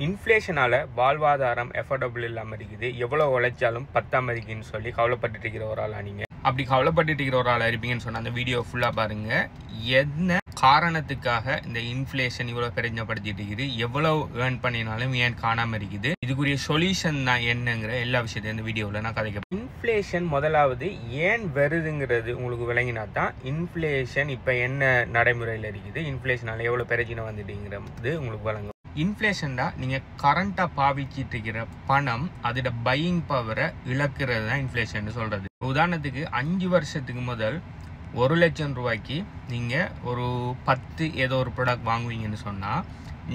இன்ஃப்ளேஷனால வாழ்வாதாரம் எஃபோர்டபுள் இல்லாமல் இருக்குது. எவ்வளோ உழைச்சாலும் பத்தாம இருக்குன்னு சொல்லி கவலைப்பட்டு இருக்கிற ஒரு ஆளா நீங்க அப்படி கவலைப்பட்டு இருக்கிற ஒரு ஆளா இருப்பீங்கன்னு சொன்ன அந்த வீடியோ ஃபுல்லா பாருங்க. என்ன காரணத்துக்காக இந்த இன்ஃப்ளேஷன் இவ்வளவு பிரச்சனைப்படுத்திட்டு இருக்குது, எவ்வளவு ஏர்ன் பண்ணினாலும் ஏன் காணாம இருக்குது, இதுக்குரிய சொல்யூஷன் தான் என்னங்கிற எல்லா விஷயத்தையும் இந்த வீடியோவில் நான் கதைக்க. இன்ஃப்ளேஷன் முதலாவது ஏன் வருதுங்கிறது உங்களுக்கு விளங்கினா தான் இன்ஃப்ளேஷன் இப்போ என்ன நடைமுறையில் இருக்குது, இன்ஃப்ளேஷனால எவ்வளோ பிரச்சனை வந்துட்டுங்கிறது உங்களுக்கு வழங்கும். இன்ஃப்ளேஷன் தான் நீங்கள் கரண்டாக பாவிச்சிட்டு இருக்கிற பணம் அதோட பையிங் பவரை இழக்கிறது தான் இன்ஃப்ளேஷன் சொல்றது. உதாரணத்துக்கு 5 வருஷத்துக்கு முதல் 1 லட்சம் ரூபாய்க்கு நீங்கள் ஒரு 10 ஏதோ ஒரு ப்ராடக்ட் வாங்குவீங்கன்னு சொன்னால்,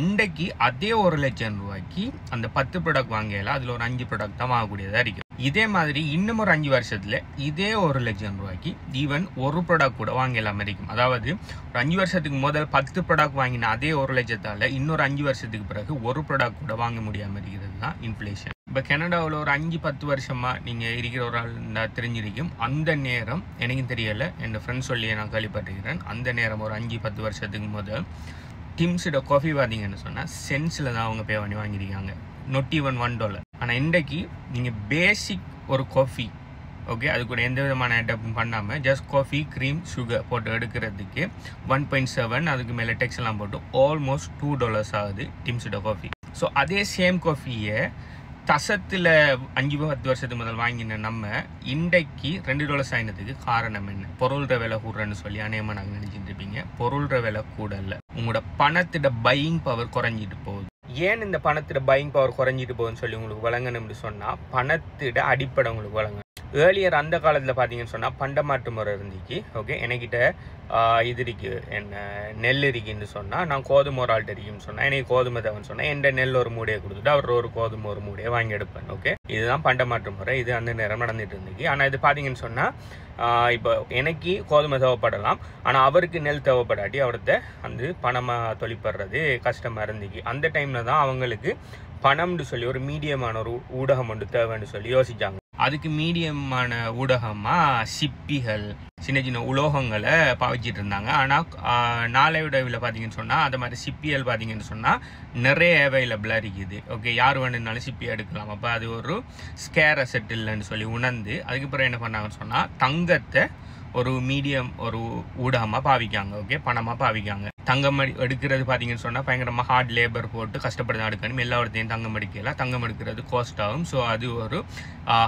இன்றைக்கு அதே 1 லட்சம் ரூபாய்க்கு அந்த 10 ப்ராடக்ட் வாங்கல அதில் ஒரு 5 ப்ராடக்ட் தான் வாங்கக்கூடியதாக இருக்கும். இதே மாதிரி இன்னும் ஒரு 5 வருஷத்துல இதே 1 லட்சம் ரூபாய்க்கு ஈவன் ஒரு ப்ராடக்ட் கூட வாங்கலாம் இருக்கும். அதாவது ஒரு 5 வருஷத்துக்கு முதல் 10 ப்ராடக்ட் வாங்கின அதே 1 லட்சத்தால இன்னொரு 5 வருஷத்துக்கு பிறகு ஒரு ப்ராடக்ட் கூட வாங்க முடியாமல் இருக்கிறது தான் இன்ஃப்ளேஷன். இப்போ கனடாவில் ஒரு 5-10 வருஷமா நீங்கள் இருக்கிற ஒரு ஆள் தெரிஞ்சிருக்கும். அந்த நேரம் எனக்கும் தெரியலை, என் ஃப்ரெண்ட்ஸ் சொல்லி நான் கேள்விப்பட்டிருக்கிறேன். அந்த நேரம் ஒரு 5-10 வருஷத்துக்கு முதல் டிம்ஸோட காஃபி பார்த்தீங்கன்னு சொன்னால் சென்ஸில் தான் அவங்க பே பண்ணி வாங்கியிருக்காங்க, not even $1. ஆனால் இன்றைக்கு நீங்கள் பேசிக் ஒரு காஃபி, ஓகே, அது கூட எந்த விதமான அடாப்டும் பண்ணாமல் ஜஸ்ட் காஃபி க்ரீம் சுகர் போட்டு எடுக்கிறதுக்கு 1.7 அதுக்கு மேலே டெக்ஸ் எல்லாம் போட்டு ஆல்மோஸ்ட் $2 ஆகுது டிம்ஸோட காஃபி. ஸோ அதே சேம் காஃபியை தசத்தில் 5-10 வருஷத்துக்கு முதல் வாங்கின நம்ம இன்றைக்கு $2 ஆயினதுக்கு காரணம் என்ன? பொருள்ற விலை கூடுறன்னு சொல்லி அநேகமாக நாங்கள் நினைச்சிட்டு இருப்பீங்க. பொருள்ற விலை கூட இல்லை, உங்களோட பணத்தோட பையிங் பவர் குறைஞ்சிட்டு போகுது. ஏன் இந்த பணத்தோட பையிங் பவர் குறைஞ்சிட்டு போகுதுன்னு சொல்லி உங்களுக்கு வழங்கணும்னு சொன்னால், பணத்தோட அடிப்படை உங்களுக்கு வழங்கணும். ஏர்லியர் அந்த காலத்தில் பார்த்தீங்கன்னு சொன்னால் பண்டமாற்று முறை இருந்துச்சு. ஓகே, என்கிட்ட இது இருக்கு, என்ன நெல் இருக்குன்னு சொன்னால் நான் கோதுமை ஒரு ஆள்கிட்ட இருக்குன்னு சொன்னால் எனக்கு கோதுமை தேவைன்னு சொன்னால் என் நெல் ஒரு மூடையை கொடுத்துட்டு அவர் ஒரு கோதுமை ஒரு மூடையை வாங்கி எடுப்பேன். ஓகே, இதுதான் பண்டமாற்று முறை. இது அந்த நேரம் நடந்துட்டு இருந்துச்சு. ஆனால் இது பார்த்தீங்கன்னு சொன்னால் இப்போ எனக்கு கோதுமை தேவைப்படலாம், ஆனால் அவருக்கு நெல் தேவைப்படாட்டி அவர்கிட்ட அந்த பணமாக தொழிப்படுறது கஷ்டமாக இருந்துச்சு. அந்த டைமில் தான் அவங்களுக்கு பணம்னு சொல்லி ஒரு மீடியமான ஒரு ஊடகம் ஒன்று தேவைன்னு சொல்லி யோசிச்சாங்க. அதுக்கு மீடியமான ஊடகமாக சிப்பிகள், சின்ன சின்ன உலோகங்களை பாவிச்சிட்டு இருந்தாங்க. ஆனால் நாளைவிடவில் பார்த்தீங்கன்னு சொன்னால் அது மாதிரி சிப்பிகள் பார்த்தீங்கன்னு சொன்னால் நிறைய அவைலபிளாக இருக்குது. ஓகே, யார் வேணும்னாலும் சிப்பி எடுக்கலாம். அப்போ அது ஒரு ஸ்கேர் அசெட் இல்லைன்னு சொல்லி உணர்ந்து அதுக்கப்புறம் என்ன பண்ணாங்கன்னு சொன்னால் தங்கத்தை ஒரு மீடியம் ஒரு ஊடகமாக பாவிக்காங்க. ஓகே, பணமாக பாவிக்காங்க. தங்கம் எடுக்கிறது பார்த்தீங்கன்னு சொன்னால் பயங்கரமாக ஹார்ட் லேபர் போட்டு கஷ்டப்பட்டு தான் எடுக்கணும். எல்லாத்தையும் தங்கம் எடுக்கலாம். தங்கம் எடுக்கிறது காஸ்ட் ஆகும். ஸோ அது ஒரு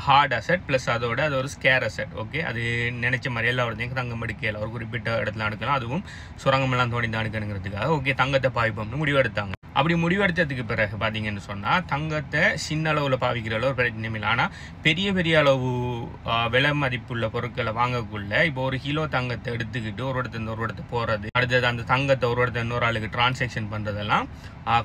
ஹார்ட் அசெட் ப்ளஸ் அதோட அது ஒரு ஸ்கேர் அசெட். ஓகே, அது நினைச்ச மாதிரி எல்லாத்தையும் தங்கம் எடுக்கலாம். ஒரு குறிப்பிட்ட இடத்துல எடுக்கலாம். அதுவும் சுரங்கமெல்லாம் தோண்டி தான் எடுக்கணுங்கிறதுக்காக ஓகே தங்கத்தை பாவிப்போம்னு முடிவெடுத்தாங்க. அப்படி முடிவெடுத்ததுக்கு பிறகு பார்த்தீங்கன்னு சொன்னால் தங்கத்தை சின்ன அளவில் பாவிக்கிற அளவு ஒரு பிரச்சனை இல்லை. ஆனால் பெரிய பெரிய அளவு விலை மதிப்புள்ள பொருட்களை வாங்கக்குள்ள இப்போ ஒரு கிலோ தங்கத்தை எடுத்துக்கிட்டு ஒரு இடத்துல ஒரு இடத்துக்கு போகிறது, அடுத்தது அந்த தங்கத்தை ஒரு இடத்துல இன்னொரு ஆளுக்கு டிரான்சாக்ஷன் பண்ணுறதெல்லாம்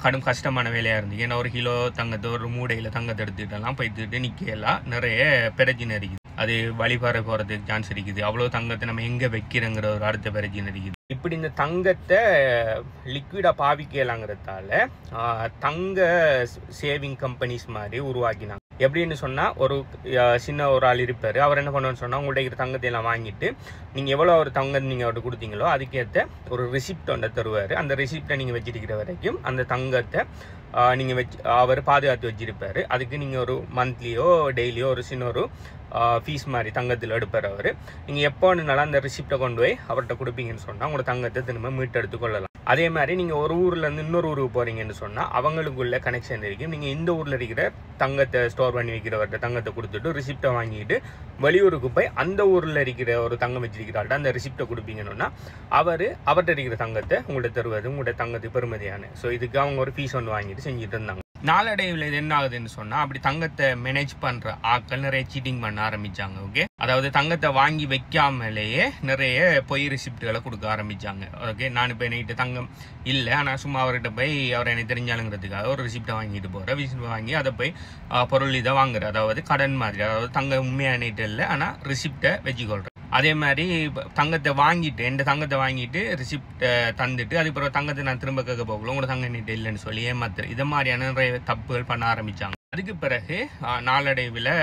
கடும் கஷ்டமான வேலையாக இருந்துச்சு. ஏன்னா ஒரு கிலோ தங்கத்தை ஒரு மூடையில் தங்கத்தை எடுத்துக்கிட்டெல்லாம் போய்த்துக்கிட்டு நிற்கலாம் நிறைய பிரச்சனை இருக்குது. அது வழிபார போகிறதுக்கு சான்ஸ் இருக்குது. அவ்வளோ தங்கத்தை நம்ம எங்கே வைக்கிறோங்கிற ஒரு அடுத்த பிரச்சனை இருக்குது. இப்படி இந்த தங்கத்தை லிக்விடாக பாவிக்கலாங்கிறதால தங்க சேவிங் கம்பெனிஸ் மாதிரி உருவாக்கினாங்க. எப்படின்னு சொன்னால் ஒரு சின்ன ஒரு ஆள் இருப்பார், அவர் என்ன பண்ணுவான்னு சொன்னால் உங்கள்கிட்ட இருக்கிற தங்கத்தை எல்லாம் வாங்கிட்டு நீங்கள் எவ்வளோ ஒரு தங்கம் நீங்கள் அவர்கிட்ட கொடுத்தீங்களோ அதுக்கேற்ற ஒரு ரிசிப்ட் ஒன்றை தருவார். அந்த ரிசிப்டை நீங்கள் வச்சிருக்கிற வரைக்கும் அந்த தங்கத்தை நீங்கள் அவர் பாதுகாத்து வச்சிருப்பார். அதுக்கு நீங்கள் ஒரு மந்த்லியோ டெய்லியோ ஒரு சின்ன ஒரு ஃபீஸ் மாதிரி தங்கத்தில் எடுப்பார் அவர். நீங்கள் எப்போனாலும் அந்த ரிசிப்டை கொண்டு போய் அவர்கிட்ட கொடுப்பீங்கன்னு சொன்னால் உங்களோட தங்கத்தை திரும்ப மீட்டெடுத்து கொள்ளலாம். அதே மாதிரி நீங்கள் ஒரு ஊர்லேருந்து இன்னொரு ஊருக்கு போகிறீங்கன்னு சொன்னால் அவங்களுக்குள்ள கனெக்ஷன் இருக்கும். நீங்கள் இந்த ஊரில் இருக்கிற தங்கத்தை ஸ்டோர் பண்ணி வைக்கிறவர்கிட்ட தங்கத்தை கொடுத்துட்டு ரிசிப்டை வாங்கிட்டு வெளியூருக்கு போய் அந்த ஊரில் இருக்கிற ஒரு தங்கம் வச்சிருக்கிறாள்கிட்ட அந்த ரிசிப்டை கொடுப்பீங்கன்னா அவர்கிட்ட இருக்கிற தங்கத்தை உங்கள்கிட்ட தருவது உங்களோட தங்கத்துக்கு பெருமதியான. ஸோ இதுக்கு அவங்க ஒரு ஃபீஸ் ஒன்று வாங்கிட்டு செஞ்சுட்டு இருந்தாங்க. நாளடைவில் இது என்ன ஆகுதுன்னு சொன்னால் அப்படி தங்கத்தை மேனேஜ் பண்ணுற ஆட்கள் நிறைய சீட்டிங் பண்ண ஆரம்பித்தாங்க. ஓகே, அதாவது தங்கத்தை வாங்கி வைக்காமலேயே நிறைய பொய் ரிசிப்டுகளை கொடுக்க ஆரம்பித்தாங்க. ஓகே, நான் இப்போ என்கிட்ட தங்கம் இல்லை, ஆனால் சும்மா அவர்கிட்ட போய் அவர் எனக்கு தெரிஞ்சாலுங்கிறதுக்காக ஒரு ரிசிப்டை வாங்கிட்டு போகிறேன். ரிசிப்ட் வாங்கி அதை போய் பொருள் இதை வாங்குறேன். அதாவது கடன் மாதிரி, அதாவது தங்கம் உண்மையாக என்கிட்ட இல்லை ஆனால் ரிசிப்டை வச்சுக்கொள்கிறேன். அதே மாதிரி தங்கத்தை வாங்கிட்டு தங்கத்தை வாங்கிட்டு ரிசிப்டை தந்துட்டு அதுக்கப்புறம் தங்கத்தை நான் திரும்ப கேட்க போகல உங்களோட தங்கம் என்கிட்ட இல்லைன்னு சொல்லி ஏமாத்துற இது மாதிரியான நிறைய தப்புகள் பண்ண ஆரம்பித்தாங்க. அதுக்கு பிறகு நாளடைவில்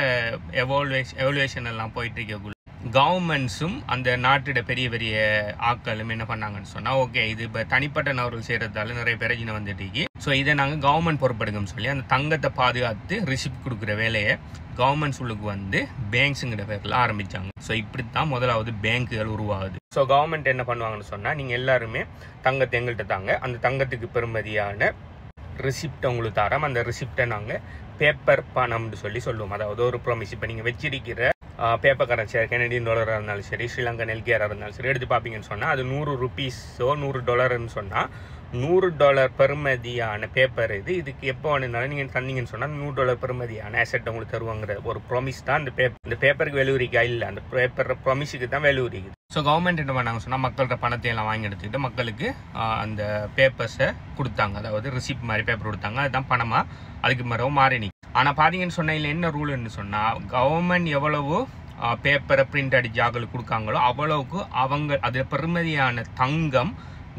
எவல்யூஷன் எல்லாம் போயிட்டு இருக்கக்குள்ள கவர்மெண்ட்ஸும் அந்த நாட்டோட பெரிய பெரிய ஆட்களும் என்ன பண்ணாங்கன்னு சொன்னால் ஓகே இது இப்போ தனிப்பட்ட நபர்கள் செய்கிறதால நிறைய பிரச்சனை வந்துட்டு. ஸோ ஸோ இதை நாங்கள் கவர்மெண்ட் பொறுப்பெடுக்கணும்னு சொல்லி அந்த தங்கத்தை பாதுகாத்து ரிசிப்ட் கொடுக்குற வேலையை கவர்மெண்ட் உள்ளுக்கு வந்து பேங்க்ஸுங்கிற பேரில் ஆரம்பித்தாங்க. ஸோ இப்படி தான் முதலாவது பேங்க்குகள் உருவாகுது. ஸோ கவர்மெண்ட் என்ன பண்ணுவாங்கன்னு சொன்னால், நீங்கள் எல்லாருமே தங்கத்தை எங்கள்கிட்ட தாங்க, அந்த தங்கத்துக்கு பெறுமதியான ரிசிப்டை உங்களுக்கு தரோம், அந்த ரிசிப்டை நாங்கள் பேப்பர் பணம்னு சொல்லுவோம். அதாவது ஒரு ப்ராமிஸ். இப்போ நீங்கள் வச்சிருக்கிற பேப்பர் கரன்சி கனடியன் டாலராக இருந்தாலும் சரி, ஸ்ரீலங்கன் எல்கேராக இருந்தாலும் சரி எடுத்து பார்ப்பீங்கன்னு சொன்னால் அது $100 $100 சொன்னால் $100 பெறுமதியான பேப்பர் இதுக்கு எப்போ வேணுனாலும் நீங்கள் தந்தீங்கன்னு சொன்னால் $100 பெறுமதியான அசெட் உங்களுக்கு தருவாங்கிற ஒரு ப்ராமிஸ் தான் இந்த பேப்பருக்கு வேல்யூ இருக்கா இல்லை, அந்த பேப்பர் ப்ராமிஸுக்கு தான் வேல்யூ இருக்குது. ஸோ கவர்மெண்ட் என்ன பண்ணாங்க சொன்னால் மக்களோட பணத்தை எல்லாம் வாங்கி எடுத்துக்கிட்டு மக்களுக்கு அந்த பேப்பர்ஸை கொடுத்தாங்க. அதாவது ரிசிப்ட் மாதிரி பேப்பர் கொடுத்தாங்க. அதுதான் பணமாக அதுக்கு மரவும் மாறினி. ஆனால் பார்த்தீங்கன்னு சொன்னால் இல்லை என்ன ரூல்னு சொன்னால், கவர்மெண்ட் எவ்வளவு பேப்பரை பிரிண்ட் அடிச்சு ஆக்களுக்கு கொடுக்காங்களோ அவ்வளவுக்கு அவங்க அது பெறுமதியான தங்கம்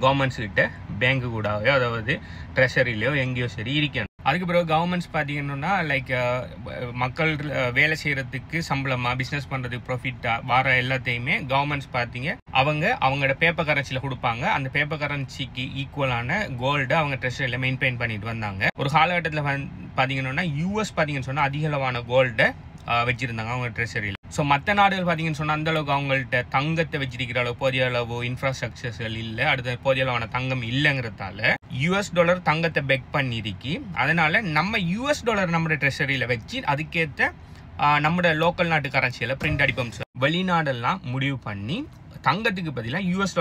கவர்மெண்ட்ஸ் கிட்ட பேங்கு கூடவே அதாவது ட்ரெஷரிலையோ எங்கேயோ சரி இருக்கணும். அதுக்கு பிறகு கவர்மெண்ட்ஸ் பார்த்தீங்கன்னா லைக் மக்கள் வேலை செய்யறதுக்கு சம்பளமாக பிஸ்னஸ் பண்ணுறதுக்கு ப்ராஃபிட்டாக வர எல்லாத்தையுமே கவர்மெண்ட்ஸ் பார்த்தீங்க அவங்களோட பேப்பர் கரன்சியில் கொடுப்பாங்க. அந்த பேப்பர் கரன்சிக்கு ஈக்குவலான கோல்டு அவங்க ட்ரெஷரியில் மெயின்டைன் பண்ணிட்டு வந்தாங்க. ஒரு காலகட்டத்தில் பார்த்தீங்கன்னா யூஎஸ் பார்த்தீங்கன்னு சொன்னால் அதிக அளவான கோல்டை வச்சிருந்தாங்க அவங்க ட்ரெஷரியில். ஸோ மற்ற நாடுகள் பார்த்தீங்கன்னு சொன்னால் அந்தளவுக்கு அவங்கள்ட்ட தங்கத்தை வச்சிருக்கிற அளவு போதிய அளவு இன்ஃப்ராஸ்ட்ரக்சர்ஸ்கள் இல்லை, அடுத்த போதிய அளவான தங்கம் இல்லைங்கிறதால $US தங்கத்தை பெக் பண்ணிருக்கி, அதனால நம்ம $US நம்ம ட்ரெஷரியில் வச்சு அதுக்கேற்ற நம்மளோட லோக்கல் நாட்டு கரன்சியில் பிரிண்ட் அடிப்போம். வெளிநாடெல்லாம் முடிவு பண்ணி தங்கத்துக்கு பதிலாக $US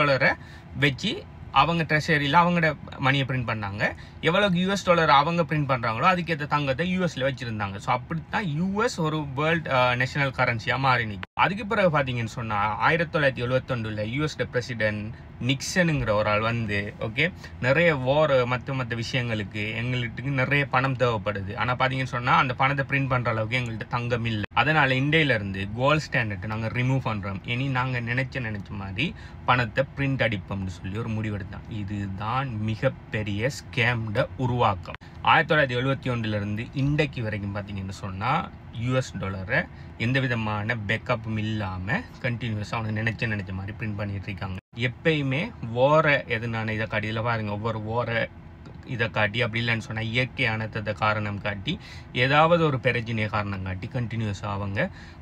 வச்சு அவங்க ட்ரெஷரியில் அவங்களோட மணியை பிரிண்ட் பண்ணாங்க. எவ்வளோக்கு $US அவங்க பிரிண்ட் பண்ணுறாங்களோ அதுக்கேற்ற தங்கத்தை யூஎஸ்ல வச்சிருந்தாங்க. ஸோ அப்படித்தான் யூஎஸ் ஒரு வேர்ல்ட் நேஷனல் கரன்சியாக மாறினிக்கு. அதுக்கு பிறகு பார்த்தீங்கன்னு சொன்னால் 1971 யூஎஸ் பிரசிடென்ட் நிக்சனுங்கிற ஒரு ஆள் வந்து ஓகே நிறைய மற்ற விஷயங்களுக்கு எங்களுக்கு நிறைய பணம் தேவைப்படுது. ஆனால் பார்த்தீங்கன்னு சொன்னால் அந்த பணத்தை பிரிண்ட் பண்ணுற அளவுக்கு எங்கள்கிட்ட தங்கம் இல்லை. அதனால இந்தியிலேருந்து கோல்ட் ஸ்டாண்டர்ட் நாங்கள் ரிமூவ் பண்ணுறோம். இனி நாங்கள் நினைச்ச மாதிரி பணத்தை பிரிண்ட் அடிப்போம்னு சொல்லி ஒரு முடிவெடுத்தோம். இதுதான் மிகப்பெரிய ஸ்கேம்ட உருவாக்கம். 1971 இன்றைக்கு வரைக்கும் பார்த்தீங்கன்னு சொன்னால் $US எந்த விதமான பேக்கப்பும் இல்லாமல் கண்டினியூஸாக அவங்க நினைச்ச மாதிரி பிரிண்ட் பண்ணிட்டு இருக்காங்க. எப்பயுமே எதுனான இதை காட்டி இதில் பாருங்க, ஒவ்வொரு இதை காட்டி அப்படி இல்லைன்னு சொன்னால் இயற்கையானதை காரணம் காட்டி ஏதாவது ஒரு பிரச்சனையை காரணம் காட்டி கண்டினியூஸாக அவங்க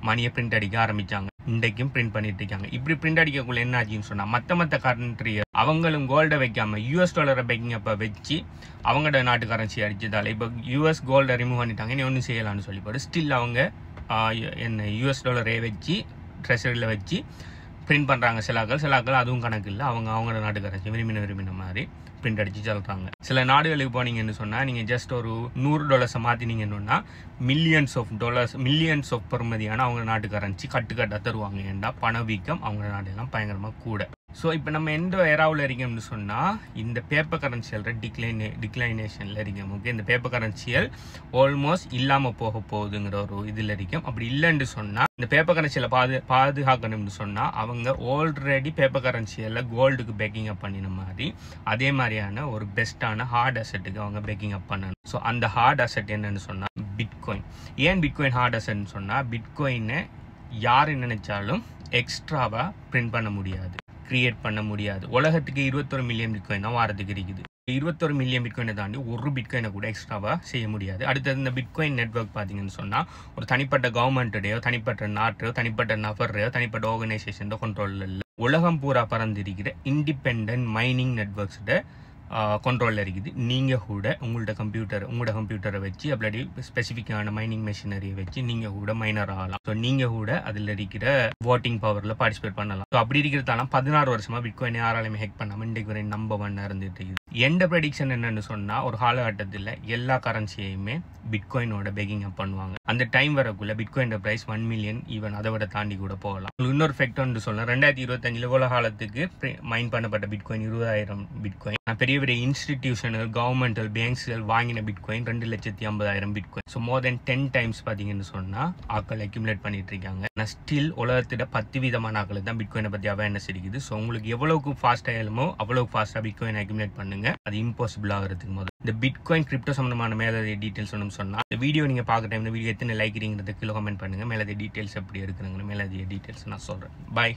மணியை பிரிண்ட் அடிக்க ஆரம்பித்தாங்க. இன்றைக்கும் பிரிண்ட் பண்ணிட்டு இருக்காங்க. இப்படி பிரிண்ட் அடிக்கக்குள்ள என்ன ஆச்சுன்னு சொன்னால் மற்ற கண்ட்ரி அவங்களும் கோல்டை வைக்காம $US பேக்கிங் அப்போ வச்சு அவங்களோட நாட்டு கரன்சி அடிச்சதால இப்போ US கோல்டை ரிமூவ் பண்ணிட்டாங்க. இனி ஒன்றும் செய்யலாம்னு சொல்லி போட்டு ஸ்டில் அவங்க $US வச்சு ட்ரெஷரியில் வச்சு பிரிண்ட் பண்ணுறாங்க. சிலாக்கள் அதுவும் கணக்கு இல்லை. அவங்களோட நாட்டு கரன்சி விரும்பின மாதிரி பிரிண்ட் அடிச்சு சொல்கிறாங்க. சில நாடுகளுக்கு போனீங்கன்னு சொன்னால் நீங்கள் ஜஸ்ட் ஒரு $100 மாற்றினீங்கன்னா மில்லியன்ஸ் ஆஃப் பெறுமதியான அவங்க நாட்டு கரன்சி கட்டுக்கட்டாக தருவாங்க. ஏன்டா பணவீக்கம் அவங்க நாடெல்லாம் பயங்கரமாக கூட. ஸோ இப்போ நம்ம எந்த ஏராவில் இருக்கோம்னு சொன்னால் இந்த பேப்பர் கரன்சியல் டிக்ளைனேஷனில் இருக்கோம். ஓகே, இந்த பேப்பர் கரன்சியல் ஆல்மோஸ்ட் இல்லாமல் போக போகுதுங்கிற ஒரு இதில் இருக்கும். அப்படி இல்லைன்னு சொன்னால் இந்த பேப்பர் கரன்சியில் பாதுகாக்கணும்னு சொன்னால் அவங்க ஆல்ரெடி பேப்பர் கரன்சியில் கோல்டுக்கு பேக்கிங் அப் பண்ணின மாதிரி அதே மாதிரியான ஒரு பெஸ்ட்டான ஹார்ட் அசெட்டுக்கு அவங்க பேக்கிங் அப் பண்ணணும். ஸோ அந்த ஹார்ட் அசெட் என்னன்னு சொன்னால் பிட்காயின். ஏன் பிட்காயின் ஹார்ட் அசெட்னு சொன்னால் பிட்காயினை யார் நினைச்சாலும் எக்ஸ்ட்ராவாக பிரிண்ட் பண்ண முடியாது, கிரியேட் பண்ண முடியாது. உலகத்துக்கு 21 மில்லியன் பிட்காயின் தான் வாரத்துக்கு இருக்குது. 21 மில்லியன் பிட்காயினை தாண்டி ஒரு பிட்காயினை கூட எக்ஸ்ட்ராவாக செய்ய முடியாது. அடுத்தது இந்த பிட்காயின் நெட்வொர்க் பார்த்தீங்கன்னு சொன்னால் ஒரு தனிப்பட்ட கவர்மெண்ட்டுடையோ தனிப்பட்ட நாட்டையோ தனிப்பட்ட நபரையோ தனிப்பட்ட ஆர்கனைசேஷன் கண்ட்ரோலில் இல்லை. உலகம் பூரா பறந்திருக்கிற இண்டிபெண்டன்ட் மைனிங் நெட்வொர்க்ஸோட கண்ட்ரோலில் இருக்குது. நீங்கள் கூட உங்களோட கம்ப்யூட்டரை வச்சு அப்படி ஸ்பெசிஃபிக்கான மைனிங் மெஷினரியை வச்சு நீங்கள் கூட மைனர் ஆகலாம். ஸோ நீங்கள் கூட அதில் இருக்கிற voting பவரில் பார்ட்டிசிபேட் பண்ணலாம். ஸோ அப்படி இருக்கிறதால 16 வருஷமாக பிட்காயின் யாராலையுமே ஹேக் பண்ணாமல் இன்றைக்கு வரை நம்பர் 1 இருந்துட்டு இருக்குது. எந்த ப்ரெடிக்ஷன் என்னன்னு சொன்னால் ஒரு காலகட்டத்தில் எல்லா கரன்சியையுமே பிட்காயினோட பேக்கிங் அப் பண்ணுவாங்க. அந்த டைம் வரக்குள்ள பிட்காயினோட பிரைஸ் 1 மில்லியன் ஈவன் அதை விட தாண்டி கூட போகலாம். இன்னொரு ஃபேக்டர்னு சொல்லலாம், 2025 உலக காலத்துக்கு மைன் பண்ணப்பட்ட பிட்காயின் 20,000 பிட்காயின். பெரிய இன்ஸ்டிடியூஷனல் கவர்மெண்டல் பேங்க்ஸ்கள் வாங்கின பிட்காயின் 2,50,000 பிட்காயின். ஸோ மோர் தென் 10 டைம்ஸ் பார்த்தீங்கன்னு சொன்னால் ஆக்கள் அக்யூமுலேட் பண்ணிட்டு இருக்காங்க. ஆனால் ஸ்டில் உலகத்திட 10 விதமான ஆக்கள் தான் பிட்காயினை பற்றி அவேர்னஸ் இருக்குது. ஸோ உங்களுக்கு எவ்வளவுக்கு ஃபாஸ்ட்டாக ஆகலுமோ அவ்வளவு ஃபாஸ்ட்டாக பிட்காயின் அக்யூமுலேட் பண்ணுங்க. அது இம்பாசிபிள் ஆகிறதுக்கு முதல் இந்த பிட்காயின் கிரிப்டோ சம்பந்தமான மேலதிக டீட்டெயில்ஸ் ஒன்று சொன்னால் இந்த வீடியோ நீங்கள் பார்க்குற டைம் இந்த வீடியோ எத்தனை லைக் இருக்கிறது கீழே கமெண்ட் பண்ணுங்க. மேலதிக டீட்டெயில்ஸ் எப்படி இருக்குங்கிற மேலதிக டீட்டெயில்ஸ் நான் சொல்கிறேன். பாய்.